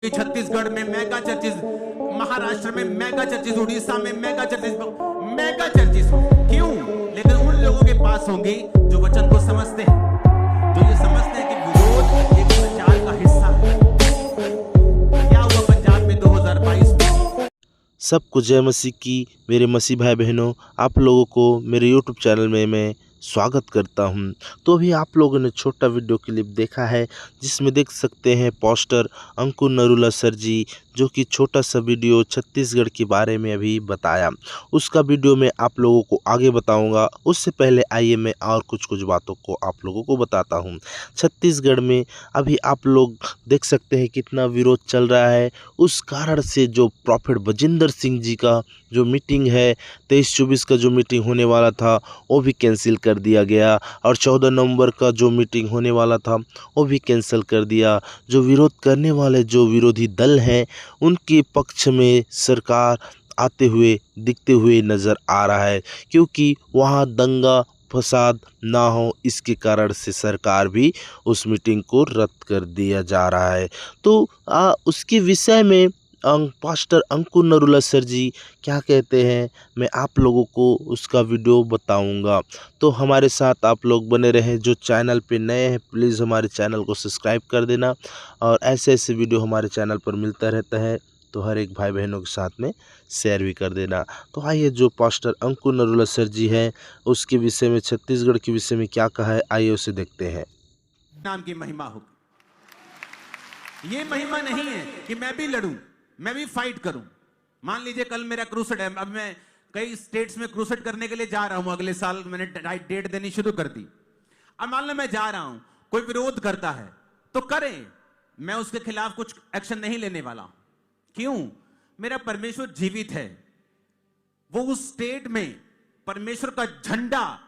छत्तीसगढ़ में mega churches, Maharashtra में mega churches, Orissa में मेगा चर्चिस क्यों? लेकिन उन लोगों के पास होंगी जो वचन को समझते हैं, जो ये समझते हैं कि विरोध एक प्रचार का हिस्सा है। क्या हुआ पंजाब में 2022 में? सबको जय मसीह की। मेरे मसीह भाई बहनों, आप लोगों को मेरे यूट्यूब चैनल में मैं स्वागत करता हूं। तो अभी आप लोगों ने छोटा वीडियो क्लिप देखा है जिसमें देख सकते हैं पास्टर अंकुर नरूला सर जी, जो कि छोटा सा वीडियो छत्तीसगढ़ के बारे में अभी बताया। उसका वीडियो मैं आप लोगों को आगे बताऊंगा। उससे पहले आइए मैं और कुछ बातों को आप लोगों को बताता हूं। छत्तीसगढ़ में अभी आप लोग देख सकते हैं कितना विरोध चल रहा है। उस कारण से जो प्रॉफिट बजिंदर सिंह जी का जो मीटिंग है 23-24 का जो मीटिंग होने वाला था वो भी कैंसिल कर दिया गया, और 14 नवंबर का जो मीटिंग होने वाला था वो भी कैंसिल कर दिया। जो विरोध करने वाले जो विरोधी दल हैं उनके पक्ष में सरकार आते हुए दिखते हुए नज़र आ रहा है, क्योंकि वहाँ दंगा फसाद ना हो इसके कारण से सरकार भी उस मीटिंग को रद्द कर दिया जा रहा है। तो उसके विषय में पास्टर अंकुर नरूला सर जी क्या कहते हैं मैं आप लोगों को उसका वीडियो बताऊंगा। तो हमारे साथ आप लोग बने रहें। जो चैनल पे नए हैं प्लीज़ हमारे चैनल को सब्सक्राइब कर देना, और ऐसे ऐसे वीडियो हमारे चैनल पर मिलता रहता है तो हर एक भाई बहनों के साथ में शेयर भी कर देना। तो आइए जो पास्टर अंकुर नरूला सर जी हैं उसके विषय में, छत्तीसगढ़ के विषय में क्या कहा है, आइए उसे देखते हैं। नाम की महिमा हो। ये महिमा नहीं है कि मैं भी लड़ूं, मैं भी फाइट करूं। मान लीजिए कल मेरा क्रूसेड है, अब मैं कई स्टेट्स में क्रूसेड करने के लिए जा रहा हूं। अगले साल मैंने डेट देनी शुरू कर दी। अब मान लो मैं जा रहा हूं, कोई विरोध करता है तो करें, मैं उसके खिलाफ कुछ एक्शन नहीं लेने वाला। क्यों? मेरा परमेश्वर जीवित है। वो उस स्टेट में परमेश्वर का झंडा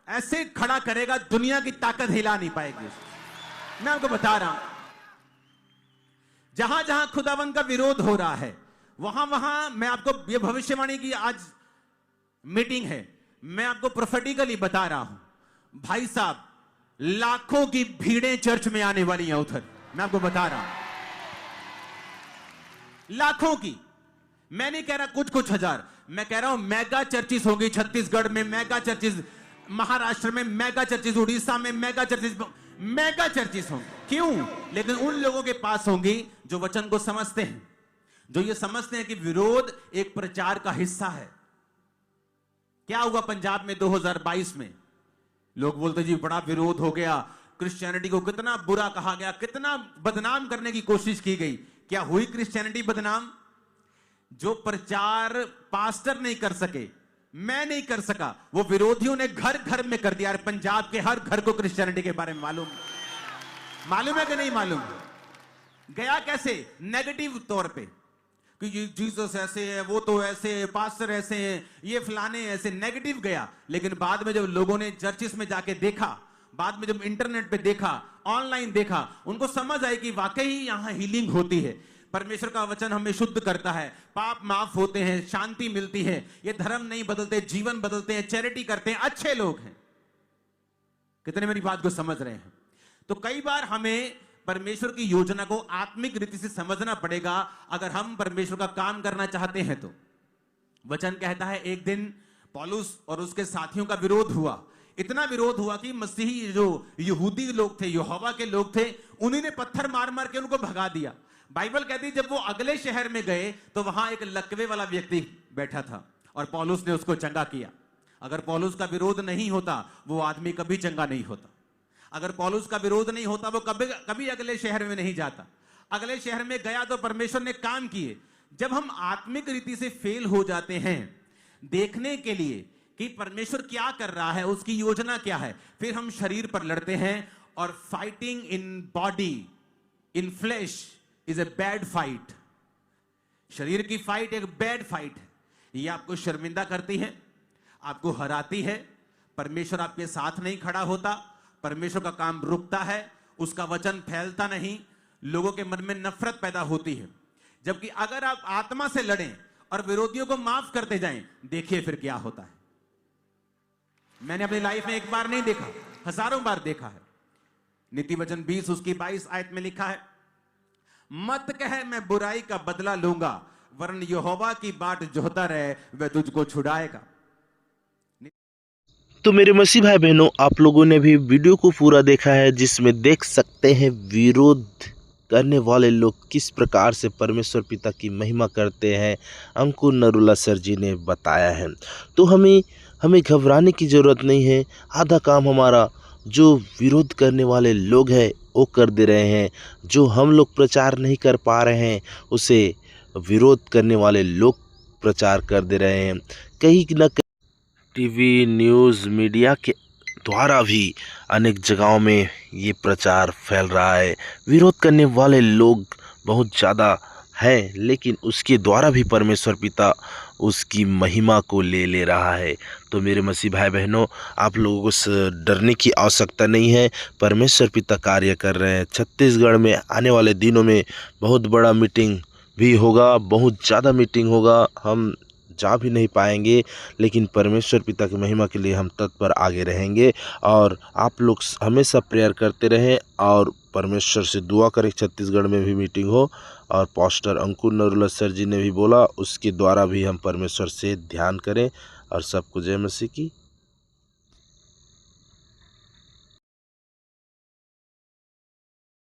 ऐसे खड़ा करेगा दुनिया की ताकत हिला नहीं पाएगी। मैं आपको बता रहा हूं, जहां जहां खुदावन का विरोध हो रहा है वहां वहां मैं आपको ये भविष्यवाणी की आज मीटिंग है, मैं आपको प्रोफेटिकली बता रहा हूं भाई साहब, लाखों की भीड़ें चर्च में आने वाली हैं उधर। मैं आपको बता रहा हूं लाखों की। मैं नहीं कह रहा कुछ हजार, मैं कह रहा हूं मेगा चर्चिस होंगी। छत्तीसगढ़ में मेगा चर्चिस, महाराष्ट्र में मेगा चर्चिस, उड़ीसा में मेगा चर्चिस होंगे। क्यों? लेकिन उन लोगों के पास होंगी जो वचन को समझते हैं, जो ये समझते हैं कि विरोध एक प्रचार का हिस्सा है। क्या हुआ पंजाब में 2022 में? लोग बोलते जी बड़ा विरोध हो गया, क्रिश्चियनिटी को कितना बुरा कहा गया, कितना बदनाम करने की कोशिश की गई। क्या हुई क्रिश्चियनिटी बदनाम? जो प्रचार पास्टर नहीं कर सके, मैं नहीं कर सका, वो विरोधियों ने घर घर में कर दिया। पंजाब के हर घर को क्रिश्चियनिटी के बारे में मालूम है कि नहीं मालूम? गया कैसे? नेगेटिव तौर पे कि जीसस ऐसे है, वो तो ऐसे है, पास्टर ऐसे हैं, ये फलाने ऐसे, नेगेटिव गया। लेकिन बाद में जब लोगों ने चर्चिस में जाके देखा, बाद में जब इंटरनेट पे देखा, ऑनलाइन देखा, उनको समझ आई कि वाकई यहां हीलिंग होती है। परमेश्वर का वचन हमें शुद्ध करता है, पाप माफ होते हैं, शांति मिलती है। ये धर्म नहीं बदलते, जीवन बदलते हैं, चैरिटी करते हैं, अच्छे लोग हैं। कितने मेरी बात को समझ रहे हैं? तो कई बार हमें परमेश्वर की योजना को आत्मिक रीति से समझना पड़ेगा अगर हम परमेश्वर का काम करना चाहते हैं। तो वचन कहता है एक दिन पौलुस और उसके साथियों का विरोध हुआ। इतना विरोध हुआ कि मसीही जो यहूदी लोग थे, यहोवा के लोग थे, उन्हीं ने पत्थर मार मार के उनको भगा दिया। बाइबल कहती है जब वो अगले शहर में गए तो वहां एक लकवे वाला व्यक्ति बैठा था और पौलुस ने उसको चंगा किया। अगर पौलुस का विरोध नहीं होता वो आदमी कभी चंगा नहीं होता। अगर पौलुस का विरोध नहीं होता वो कभी अगले शहर में नहीं जाता। अगले शहर में गया तो परमेश्वर ने काम किए। जब हम आत्मिक रीति से फेल हो जाते हैं देखने के लिए कि परमेश्वर क्या कर रहा है, उसकी योजना क्या है, फिर हम शरीर पर लड़ते हैं। और fighting in body, in flash is a bad fight. शरीर की फाइट एक बैड फाइट है। ये आपको शर्मिंदा करती है, आपको हराती है। परमेश्वर आपके साथ नहीं खड़ा होता, परमेश्वर का काम रुकता है, उसका वचन फैलता नहीं, लोगों के मन में नफरत पैदा होती है। जबकि अगर आप आत्मा से लड़ें और विरोधियों को माफ करते जाएं, देखिए फिर क्या होता है। मैंने अपनी लाइफ में एक बार नहीं देखा, हजारों बार देखा है। नीति वचन 20 उसकी 22 आयत में लिखा है, मत कह मैं बुराई का बदला लूंगा, वरन यहोवा की बाट जोहता रहे, वह तुझको छुड़ाएगा। तो मेरे मसीह भाई बहनों, आप लोगों ने भी वीडियो को पूरा देखा है, जिसमें देख सकते हैं विरोध करने वाले लोग किस प्रकार से परमेश्वर पिता की महिमा करते हैं। अंकुर नरुला सर जी ने बताया है। तो हमें घबराने की ज़रूरत नहीं है। आधा काम हमारा जो विरोध करने वाले लोग हैं वो कर दे रहे हैं। जो हम लोग प्रचार नहीं कर पा रहे हैं उसे विरोध करने वाले लोग प्रचार कर दे रहे हैं। कहीं न कहीं टीवी न्यूज़ मीडिया के द्वारा भी अनेक जगहों में ये प्रचार फैल रहा है। विरोध करने वाले लोग बहुत ज़्यादा हैं, लेकिन उसके द्वारा भी परमेश्वर पिता उसकी महिमा को ले रहा है। तो मेरे मसीह भाई बहनों, आप लोगों को डरने की आवश्यकता नहीं है। परमेश्वर पिता कार्य कर रहे हैं। छत्तीसगढ़ में आने वाले दिनों में बहुत बड़ा मीटिंग भी होगा, बहुत ज़्यादा मीटिंग होगा। हम जा भी नहीं पाएंगे, लेकिन परमेश्वर पिता की महिमा के लिए हम तत्पर आगे रहेंगे। और आप लोग हमेशा प्रेयर करते रहें और परमेश्वर से दुआ करें छत्तीसगढ़ में भी मीटिंग हो। और पास्टर अंकुर नरुला सर जी ने भी बोला, उसके द्वारा भी हम परमेश्वर से ध्यान करें। और सबको जय मसीह की।